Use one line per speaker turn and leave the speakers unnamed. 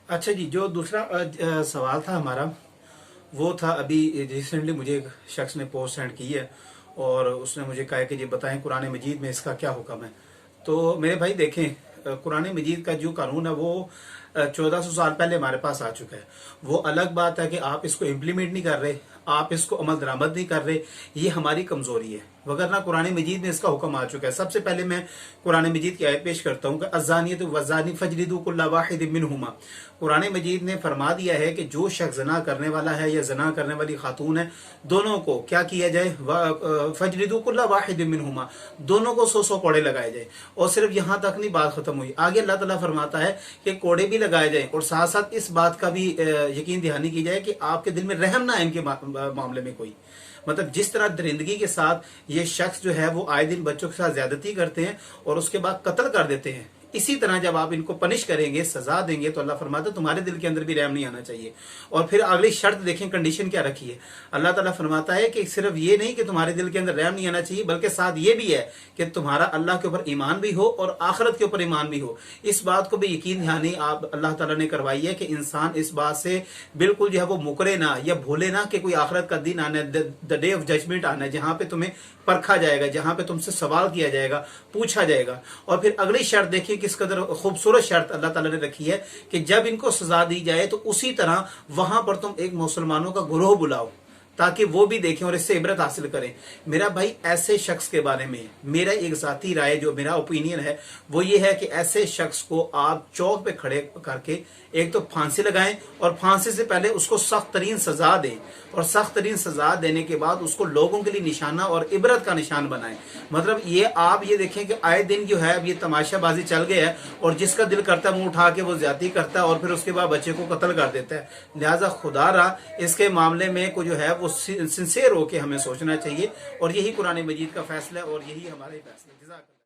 अच्छा जी, जो दूसरा सवाल था हमारा, वो था अभी रिसेंटली मुझे एक शख्स ने पोस्ट सेंड की है और उसने मुझे कहा कि जी बताएं कुरान मजीद में इसका क्या हुक्म है। तो मेरे भाई देखें, कुरान मजीद का जो कानून है वो 1400 साल पहले हमारे पास आ चुका है। वो अलग बात है कि आप इसको इम्प्लीमेंट नहीं कर रहे, आप इसको अमल दरामद नहीं कर रहे, ये हमारी कमजोरी है। वगरना कुरान मजीद में इसका हुक्म आ चुका है। सबसे पहले मैं कुरान मजीद की आयत पेश करता हूँ कि अज़्ज़ानियतु वज़्ज़ानी फजलिदू कुल्ला वाहिद मिनहुमा। कुरान मजीद ने फरमा दिया है कि जो शख्स जना करने वाला है या जना करने वाली खातून है, दोनों को क्या किया जाए, फजलिदू कुल्ला वाहिद मिनहुमा, दोनों को 100 कोड़े लगाए जाए। और सिर्फ यहाँ तक नहीं बात खत्म हुई, आगे अल्लाह ताला फरमाता है कि कोड़े भी लगाए जाए और साथ साथ इस बात का भी यकीन दहानी की जाए कि आपके दिल में रहम ना है इनके मामले में कोई। मतलब जिस तरह दरिंदगी के साथ ये शख्स जो है वो आए दिन बच्चों के साथ ज्यादती करते हैं और उसके बाद कत्ल कर देते हैं, इसी तरह जब आप इनको पनिश करेंगे, सजा देंगे, तो अल्लाह फरमाता है तुम्हारे दिल के अंदर भी रहम नहीं आना चाहिए। और फिर अगली शर्त देखें, कंडीशन क्या रखी है। अल्लाह ताला फरमाता है कि सिर्फ ये नहीं कि तुम्हारे दिल के अंदर रहम नहीं आना चाहिए, बल्कि साथ ये भी है कि तुम्हारा अल्लाह के ऊपर ईमान भी हो और आखिरत के ऊपर ईमान भी हो। इस बात को भी यकीन दहानी आप अल्लाह ताला ने करवाई है कि इंसान इस बात से बिल्कुल जो है वो मुकरे ना या भूले ना कि कोई आखिरत का दिन आना है, द डे ऑफ जजमेंट आना है, जहां पे तुम्हें परखा जाएगा, जहां पे तुमसे सवाल किया जाएगा, पूछा जाएगा। और फिर अगली शर्त देखिए किस कदर खूबसूरत शर्त अल्लाह ताला ने रखी है कि जब इनको सजा दी जाए तो उसी तरह वहां पर तुम एक मुसलमानों का गुरोह बुलाओ ताकि वो भी देखें और इससे इबरत हासिल करें। मेरा भाई ऐसे शख्स के बारे में मेरा एक जाती राय, जो मेरा ओपिनियन है वो ये है कि ऐसे शख्स को आप चौक पे खड़े करके एक तो फांसी लगाएं और फांसी से पहले उसको सख्त तरीन सजा दें, और सख्त तरीन सजा देने के बाद उसको लोगों के लिए निशाना और इबरत का निशान बनाएं। मतलब ये आप ये देखें कि आए दिन जो है अब ये तमाशाबाजी चल गया है और जिसका दिल करता है मुंह उठा के वो ज्यादती करता है और फिर उसके बाद बच्चे को कत्ल कर देता है। लिहाजा खुदा रहा इसके मामले में को जो है वो सिंसियर होके हमें सोचना चाहिए और यही कुरान मजीद का फैसला है और यही हमारे फैसले।